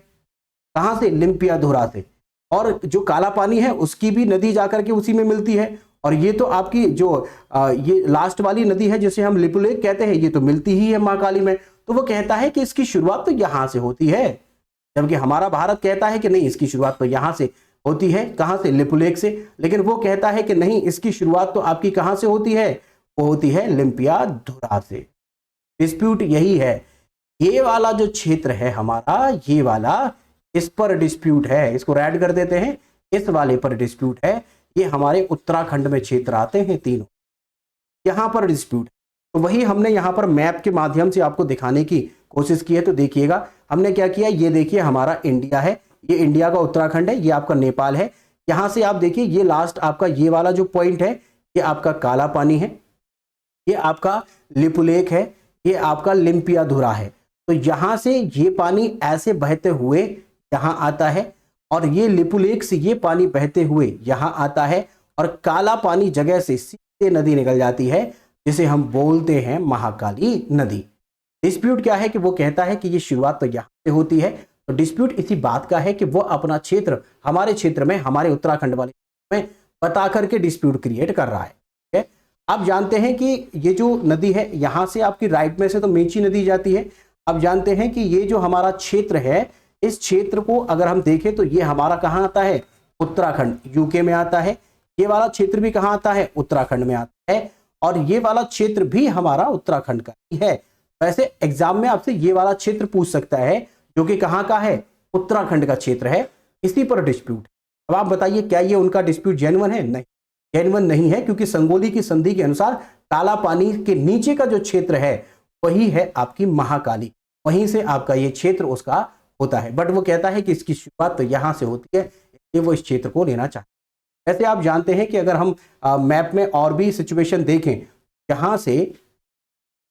[SPEAKER 1] कहां से, लिम्पियाधुरा से, और जो काला पानी है उसकी भी नदी जाकर के उसी में मिलती है, और ये तो आपकी जो ये लास्ट वाली नदी है जिसे हम लिपुलेख कहते हैं, ये तो मिलती ही है महाकाली में। तो वो कहता है कि इसकी शुरुआत तो यहां से होती है, जबकि हमारा भारत कहता है कि नहीं, इसकी शुरुआत तो यहां से होती है। कहां से? लिपुलेख से। लेकिन वो कहता है कि नहीं, इसकी शुरुआत तो आपकी कहां से होती है? वो होती है लिम्पियाधुरा से। डिस्प्यूट यही है, ये वाला जो क्षेत्र है हमारा, ये वाला, इस पर डिस्प्यूट है। इसको ऐड कर देते हैं, इस वाले पर डिस्प्यूट है। ये हमारे उत्तराखंड में क्षेत्र आते हैं तीनों, यहां पर डिस्प्यूट। तो वही हमने यहां पर मैप के माध्यम से आपको दिखाने की कोशिश की है। तो देखिएगा हमने क्या किया, ये देखिए हमारा इंडिया है, ये इंडिया का उत्तराखंड है, ये आपका नेपाल है। यहां से आप देखिए ये लास्ट आपका ये वाला जो पॉइंट है, ये आपका काला पानी है, ये आपका लिपुलेख है, ये आपका लिम्पियाधुरा है। तो यहां से ये पानी ऐसे बहते हुए यहां आता है, और ये लिपुलेख से ये पानी बहते हुए यहां आता है, और काला पानी जगह से सीधे नदी निकल जाती है, जिसे हम बोलते हैं महाकाली नदी। डिस्प्यूट क्या है कि वो कहता है कि ये शुरुआत तो यहां से होती है। तो डिस्प्यूट इसी बात का है कि वो अपना क्षेत्र हमारे क्षेत्र में, हमारे उत्तराखंड वाले में बता करके डिस्प्यूट क्रिएट कर रहा है। ठीक है, आप जानते हैं कि ये जो नदी है, यहां से आपकी राइट में से तो मेची नदी जाती है। आप जानते हैं कि ये जो हमारा क्षेत्र है, इस क्षेत्र को अगर हम देखें तो ये हमारा कहां आता है? उत्तराखंड, यूके में आता है। ये वाला क्षेत्र भी कहां आता है? उत्तराखंड में आता है। और ये वाला क्षेत्र भी हमारा उत्तराखंड का ही है। वैसे एग्जाम में आपसे ये वाला क्षेत्र पूछ सकता है, जो कि कहां का है? उत्तराखंड का क्षेत्र है। इसी पर डिस्प्यूट। अब आप बताइए, क्या ये उनका डिस्प्यूट जेन्युइन है? नहीं, जेन्युइन नहीं है, क्योंकि संगोली की संधि के अनुसार काला पानी के नीचे का जो क्षेत्र है वही है आपकी महाकाली, वहीं से आपका ये क्षेत्र उसका होता है। बट वो कहता है कि इसकी शुरुआत तो यहां से होती है, इसलिए वो इस क्षेत्र को लेना चाहते हैं। ऐसे आप जानते हैं कि अगर हम मैप में और भी सिचुएशन देखें, यहां से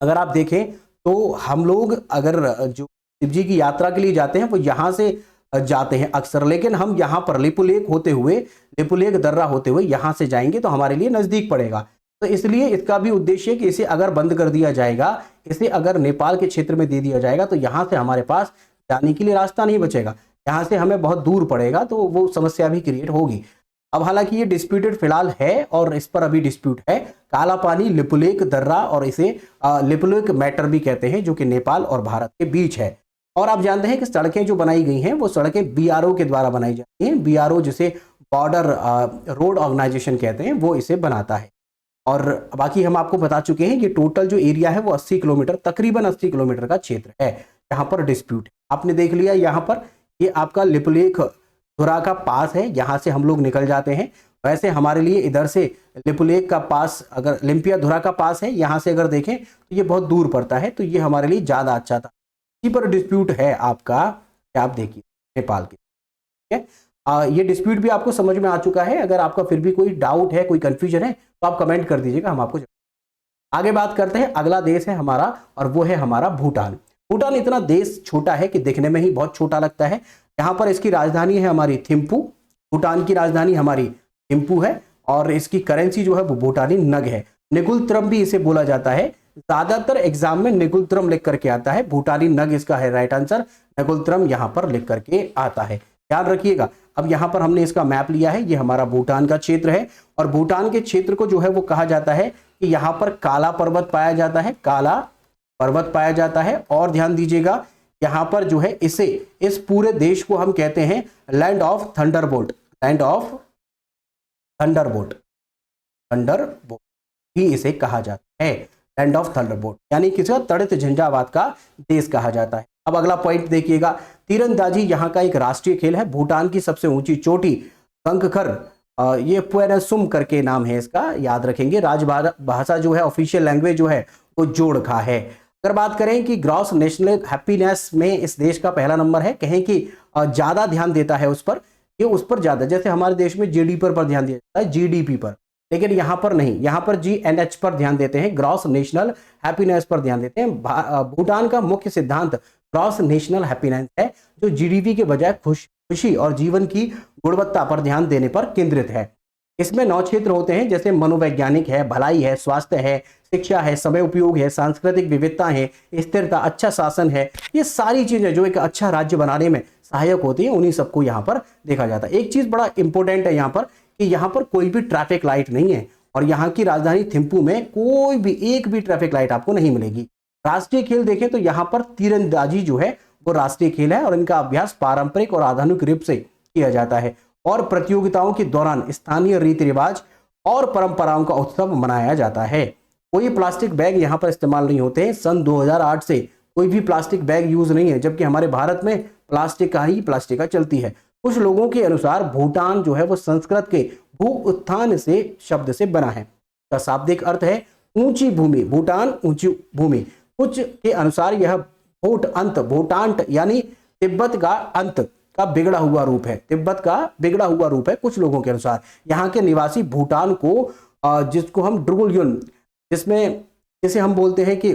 [SPEAKER 1] अगर आप देखें तो हम लोग अगर जो शिव जी की यात्रा के लिए जाते हैं वो यहां से जाते हैं अक्सर, लेकिन हम यहां पर लिपुलेख होते हुए, लिपुलेख दर्रा होते हुए यहां से जाएंगे तो हमारे लिए नजदीक पड़ेगा। तो इसलिए इसका भी उद्देश्य है कि इसे अगर बंद कर दिया जाएगा, इसे अगर नेपाल के क्षेत्र में दे दिया जाएगा, तो यहां से हमारे पास जाने के लिए रास्ता नहीं बचेगा, यहां से हमें बहुत दूर पड़ेगा, तो वो समस्या भी क्रिएट होगी। अब हालांकि ये डिस्प्यूटेड फिलहाल है और इस पर अभी डिस्प्यूट है। काला पानी, लिपुलेख दर्रा, और इसे लिपुलेख मैटर भी कहते हैं, जो कि नेपाल और भारत के बीच है। और आप जानते हैं कि सड़कें जो बनाई गई हैं वो सड़कें बीआरओ के द्वारा बनाई जाती हैं। बीआरओ जिसे बॉर्डर रोड ऑर्गेनाइजेशन कहते हैं, वो इसे बनाता है। और बाकी हम आपको बता चुके हैं, ये टोटल जो एरिया है वो 80 किलोमीटर, तकरीबन 80 किलोमीटर का क्षेत्र है। यहाँ पर डिस्प्यूट आपने देख लिया, यहाँ पर ये आपका लिपुलेख धुरा का पास है, यहाँ से हम लोग निकल जाते हैं। वैसे हमारे लिए इधर से लिपुलेख का पास, अगर लिम्पियाधुरा का पास है, यहाँ से अगर देखें तो ये बहुत दूर पड़ता है, तो ये हमारे लिए ज़्यादा अच्छा था। इसी पर डिस्प्यूट है आपका, आप देखिए नेपाल के। ठीक है, ये डिस्प्यूट भी आपको समझ में आ चुका है। अगर आपका फिर भी कोई डाउट है, कोई कंफ्यूजन है, तो आप कमेंट कर दीजिएगा, हम आपको आगे बात करते हैं। अगला देश है हमारा, और वो है हमारा भूटान। भूटान इतना देश छोटा है कि देखने में ही बहुत छोटा लगता है। यहाँ पर इसकी राजधानी है हमारी थिम्पू, भूटान की राजधानी हमारी थिम्पू है, और इसकी करेंसी जो है वो भूटानी नग है। निगुलत्रम भी इसे बोला जाता है, ज्यादातर एग्जाम में निगुलत्रम लिख करके आता है, भूटानी नग इसका है राइट आंसर। निगुलत्रम यहाँ पर लिख करके आता है, ध्यान रखिएगा। अब यहाँ पर हमने इसका मैप लिया है, ये हमारा भूटान का क्षेत्र है, और भूटान के क्षेत्र को जो है वो कहा जाता है कि यहाँ पर काला पर्वत पाया जाता है, काला पर्वत पाया जाता है। और ध्यान दीजिएगा, यहाँ पर जो है इसे, इस पूरे देश को हम कहते हैं land of Thunderbolt, land of Thunderbolt, Thunderbolt भी इसे कहा जाता है, लैंड ऑफ थंडरबोल्ट, यानी किसका? तड़ित झंझावात का देश कहा जाता है। अब अगला पॉइंट देखिएगा, तीरंदाजी यहाँ का एक राष्ट्रीय खेल है। भूटान की सबसे ऊंची चोटी शंखखर, ये पुएनसुम करके नाम है इसका, याद रखेंगे। राजभाषा जो है, ऑफिशियल लैंग्वेज जो है वो जोड़खा है। अगर बात करें कि ग्रॉस नेशनल हैप्पीनेस में इस देश का पहला नंबर है, कहें कि ज्यादा ध्यान देता है उस पर, ये उस पर ज्यादा, जैसे हमारे देश में जीडीपी पर ध्यान दिया जाता है, जीडीपी पर, लेकिन यहाँ पर नहीं, यहाँ पर जीएनएच पर ध्यान देते हैं, ग्रॉस नेशनल हैप्पीनेस पर ध्यान देते हैं। भूटान का मुख्य सिद्धांत ग्रॉस नेशनल हैप्पीनेस है, जो जीडीपी के बजाय खुशी और जीवन की गुणवत्ता पर ध्यान देने पर केंद्रित है। इसमें 9 क्षेत्र होते हैं, जैसे मनोवैज्ञानिक है, भलाई है, स्वास्थ्य है, शिक्षा है, समय उपयोग है, सांस्कृतिक विविधता है, स्थिरता, अच्छा शासन है। ये सारी चीजें जो एक अच्छा राज्य बनाने में सहायक होती है, उन्हीं सबको यहाँ पर देखा जाता है। एक चीज बड़ा इंपॉर्टेंट है यहाँ पर, कि यहाँ पर कोई भी ट्रैफिक लाइट नहीं है, और यहाँ की राजधानी थिम्पू में कोई भी एक भी ट्रैफिक लाइट आपको नहीं मिलेगी। राष्ट्रीय खेल देखें तो यहाँ पर तीरंदाजी जो है वो राष्ट्रीय खेल है और इनका अभ्यास पारंपरिक और आधुनिक रूप से किया जाता है और प्रतियोगिताओं के दौरान स्थानीय रीति रिवाज और परंपराओं का उत्सव मनाया जाता है। कोई प्लास्टिक बैग यहाँ पर इस्तेमाल नहीं होते हैं। सन 2008 से कोई भी प्लास्टिक बैग यूज नहीं है, जबकि हमारे भारत में प्लास्टिक का चलती है। कुछ लोगों के अनुसार भूटान जो है वो संस्कृत के भू उत्थान से शब्द से बना है। इसका शाब्दिक अर्थ है ऊंची भूमि, भूटान ऊंची भूमि। कुछ के अनुसार यह भूटांट यानी तिब्बत का अंत का बिगड़ा हुआ रूप है। तिब्बत का बिगड़ा हुआ रूप है कुछ लोगों के अनुसार। यहाँ के निवासी भूटान को जिसको हम ड्रुगुलयुन, जिसमें जिसे हम बोलते हैं कि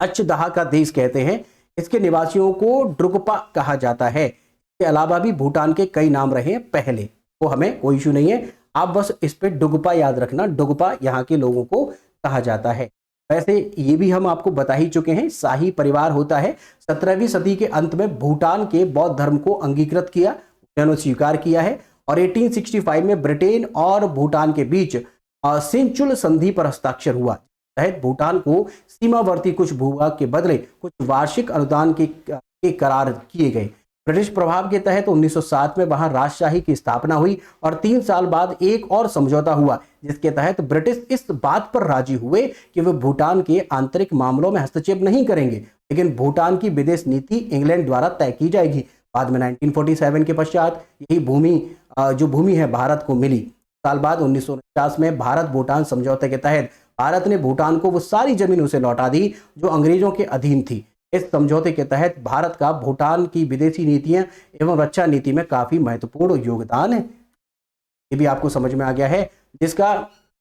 [SPEAKER 1] अच्छ-दहा का देश कहते हैं, इसके निवासियों को ड्रुकपा कहा जाता है। इसके अलावा भी भूटान के कई नाम रहे हैं पहले, वो हमें कोई इशू नहीं है, आप बस इस पे डुगपा याद रखना। डुगपा यहाँ के लोगों को कहा जाता है। वैसे ये भी हम आपको बता ही चुके हैं, शाही परिवार होता है। 17वीं सदी के अंत में भूटान के बौद्ध धर्म को अंगीकृत किया, उन्होंने स्वीकार किया है और 1865 में ब्रिटेन और भूटान के बीच सिंचुल संधि पर हस्ताक्षर हुआ। तहत भूटान को सीमावर्ती कुछ भूभाग के बदले कुछ वार्षिक अनुदान के करार किए गए। ब्रिटिश प्रभाव के तहत 1907 में वहां राजशाही की स्थापना हुई और 3 साल बाद एक और समझौता हुआ, जिसके तहत ब्रिटिश इस बात पर राजी हुए कि वे भूटान के आंतरिक मामलों में हस्तक्षेप नहीं करेंगे, लेकिन भूटान की विदेश नीति इंग्लैंड द्वारा तय की जाएगी। बाद में 1947 के पश्चात यही भूमि है भारत को मिली। साल बाद 1949 में भारत भूटान समझौते के तहत भारत ने भूटान को वो सारी जमीन उसे लौटा दी जो अंग्रेजों के अधीन थी। इस समझौते के तहत भारत का भूटान की विदेशी नीतियां एवं रक्षा नीति में काफी महत्वपूर्ण योगदान है। ये भी आपको समझ में आ गया है। जिसका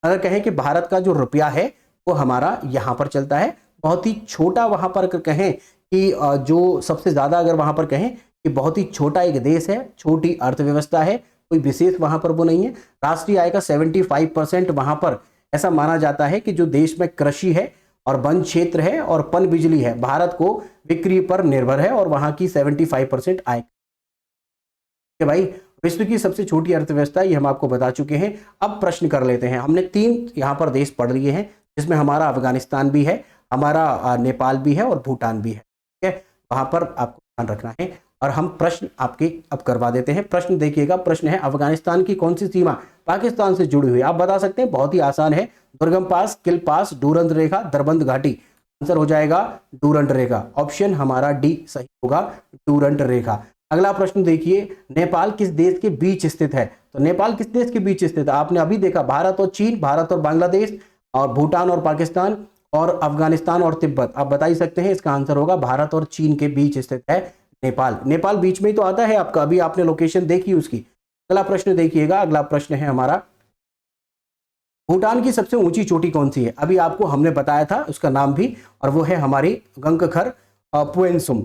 [SPEAKER 1] अगर कहें कि भारत का जो रुपया है वो हमारा यहाँ पर चलता है, बहुत ही छोटा। वहां पर कहें कि जो सबसे ज्यादा अगर वहां पर कहें कि बहुत ही छोटा एक देश है, छोटी अर्थव्यवस्था है, कोई विशेष वहां पर वो नहीं है। राष्ट्रीय आय का 75% वहां पर ऐसा माना जाता है कि जो देश में कृषि है और वन क्षेत्र है और पन बिजली है, भारत को बिक्री पर निर्भर है और वहां की 75% आय। भाई विश्व की सबसे छोटी अर्थव्यवस्था ये हम आपको बता चुके हैं। अब प्रश्न कर लेते हैं। हमने 3 यहाँ पर देश पढ़ लिए हैं, जिसमें हमारा अफगानिस्तान भी है, हमारा नेपाल भी है और भूटान भी है। ठीक है, वहां पर आपको ध्यान रखना है। और हम प्रश्न आपके अब करवा देते हैं। प्रश्न देखिएगा, प्रश्न है अफगानिस्तान की कौन सी सीमा पाकिस्तान से जुड़ी हुई? आप बता सकते हैं, बहुत ही आसान है। दुर्गम पास, किल पास, डूरंड रेखा, दरबंद घाटी। आंसर हो जाएगा डूरंड रेखा। ऑप्शन हमारा डी सही होगा, डूरंड रेखा। अगला प्रश्न देखिए, नेपाल किस देश के बीच स्थित है? तो नेपाल किस देश के बीच स्थित है? आपने अभी देखा भारत और चीन, भारत और बांग्लादेश, और भूटान और पाकिस्तान, और अफगानिस्तान और तिब्बत। आप बता ही सकते हैं, इसका आंसर होगा भारत और चीन के बीच स्थित है नेपाल। नेपाल बीच में ही तो आता है आपका, अभी आपने लोकेशन देखी उसकी। अगला प्रश्न देखिएगा, अगला प्रश्न है हमारा, भूटान की सबसे ऊंची चोटी कौन सी है? अभी आपको हमने बताया था उसका नाम भी, और वो है हमारी गंगखर पुएंसुम।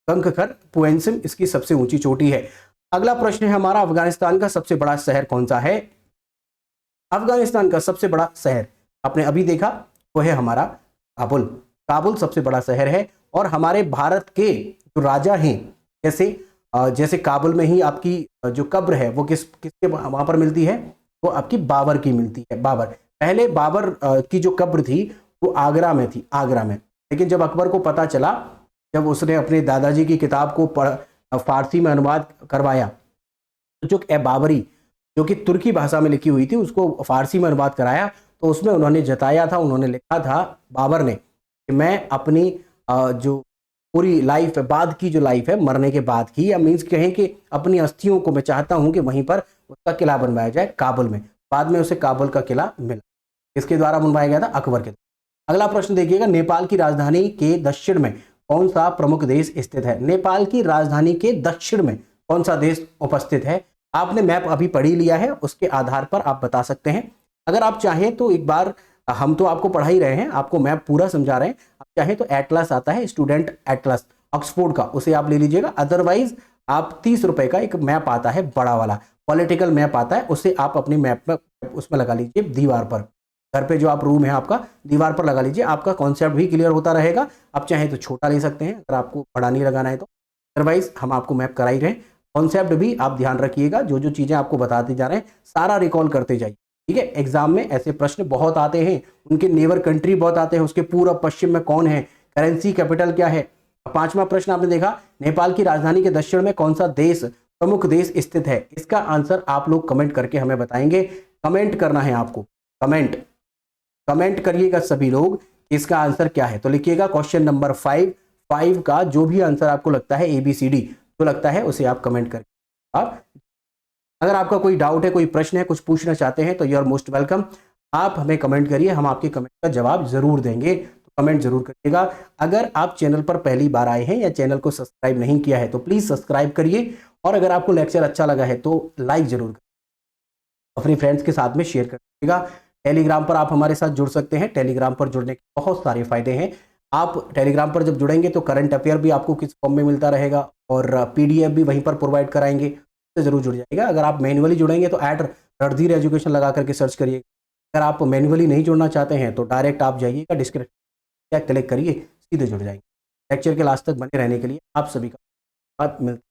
[SPEAKER 1] गंगखर पुएंसुम इसकी सबसे ऊंची चोटी है। अगला प्रश्न है हमारा, अफगानिस्तान का सबसे बड़ा शहर कौन सा है? अफगानिस्तान का सबसे बड़ा शहर आपने अभी देखा, वो है हमारा काबुल। काबुल सबसे बड़ा शहर है। और हमारे भारत के जो राजा हैं, जैसे काबुल में ही आपकी जो कब्र है वो किसके वहां पर मिलती है? वो आपकी बाबर की मिलती है। बाबर, पहले बाबर की जो कब्र थी वो आगरा में थी, आगरा में। लेकिन जब अकबर को पता चला, जब उसने अपने दादाजी की किताब को फारसी में अनुवाद करवाया, तो जो बाबरी जो कि तुर्की भाषा में लिखी हुई थी उसको फारसी में अनुवाद कराया, तो उसमें उन्होंने जताया था, उन्होंने लिखा था बाबर ने कि मैं अपनी जो पूरी लाइफ है, बाद की जो लाइफ है, मरने के बाद की, या मीन्स कहें कि अपनी अस्थियों को मैं चाहता हूं कि वहीं पर उसका किला बनवाया जाए काबुल में। बाद में उसे काबुल का किला मिला। इसके द्वारा बनवाया गया था, अकबर के द्वारा। अगला प्रश्न देखिएगा, नेपाल की राजधानी के दक्षिण में कौन सा प्रमुख देश स्थित है? नेपाल की राजधानी के दक्षिण में कौन सा देश उपस्थित है? आपने मैप अभी पढ़ ही लिया है, उसके आधार पर आप बता सकते हैं। अगर आप चाहें तो एक बार, हम तो आपको पढ़ा ही रहे हैं, आपको मैप पूरा समझा रहे हैं, आप चाहें तो एटलस आता है, स्टूडेंट एटलस ऑक्सफोर्ड का, उसे आप ले लीजिएगा। अदरवाइज आप 30 रुपए का एक मैप आता है, बड़ा वाला पॉलिटिकल मैप आता है, उसे आप अपनी मैप में उसमें लगा लीजिए, दीवार पर। घर पे जो आप रूम है आपका, दीवार पर लगा लीजिए, आपका कॉन्सेप्ट भी क्लियर होता रहेगा। आप चाहें तो छोटा ले सकते हैं अगर आपको बड़ा नहीं लगाना है तो, अदरवाइज हम आपको मैप करा ही रहे हैं। कॉन्सेप्ट भी आप ध्यान रखिएगा, जो जो चीज़ें आपको बताते जा रहे हैं सारा रिकॉल करते जाइए। ठीक है, एग्जाम में ऐसे प्रश्न बहुत आते हैं, उनके नेबर कंट्री बहुत आते हैं, उसके पूर्व पश्चिम में कौन है, करेंसी कैपिटल क्या है। पांचवा प्रश्न आपने देखा, नेपाल की राजधानी के दक्षिण में कौन सा देश, प्रमुख देश स्थित है। इसका आंसर आप लोग कमेंट करके हमें बताएंगे। कमेंट करना है आपको, कमेंट कमेंट करिएगा सभी लोग, इसका आंसर क्या है। तो लिखिएगा क्वेश्चन नंबर 5 का जो भी आंसर आपको लगता है ABCD जो लगता है उसे आप कमेंट करके आप, अगर आपका कोई डाउट है, कोई प्रश्न है, कुछ पूछना चाहते हैं तो यू आर मोस्ट वेलकम। आप हमें कमेंट करिए, हम आपके कमेंट का जवाब जरूर देंगे, तो कमेंट जरूर करिएगा। अगर आप चैनल पर पहली बार आए हैं या चैनल को सब्सक्राइब नहीं किया है तो प्लीज सब्सक्राइब करिए, और अगर आपको लेक्चर अच्छा लगा है तो लाइक जरूर करिए, अपने फ्रेंड्स के साथ में शेयर कर दीजिएगा। टेलीग्राम पर आप हमारे साथ जुड़ सकते हैं, टेलीग्राम पर जुड़ने के बहुत सारे फायदे हैं। आप टेलीग्राम पर जब जुड़ेंगे तो करंट अफेयर भी आपको किस फॉर्म में मिलता रहेगा, और PDF भी वहीं पर प्रोवाइड कराएंगे, तो जरूर जुड़ जाएगा। अगर आप मैन्युअली जुड़ेंगे तो ऐड रणधीर एजुकेशन लगा करके सर्च करिए। अगर आप मैन्युअली नहीं जुड़ना चाहते हैं तो डायरेक्ट आप जाइएगा डिस्क्रिप्शन क्लिक करिए, सीधे जुड़ जाएंगे। लेक्चर के लास्ट तक बने रहने के लिए आप सभी का धन्यवाद। मिलते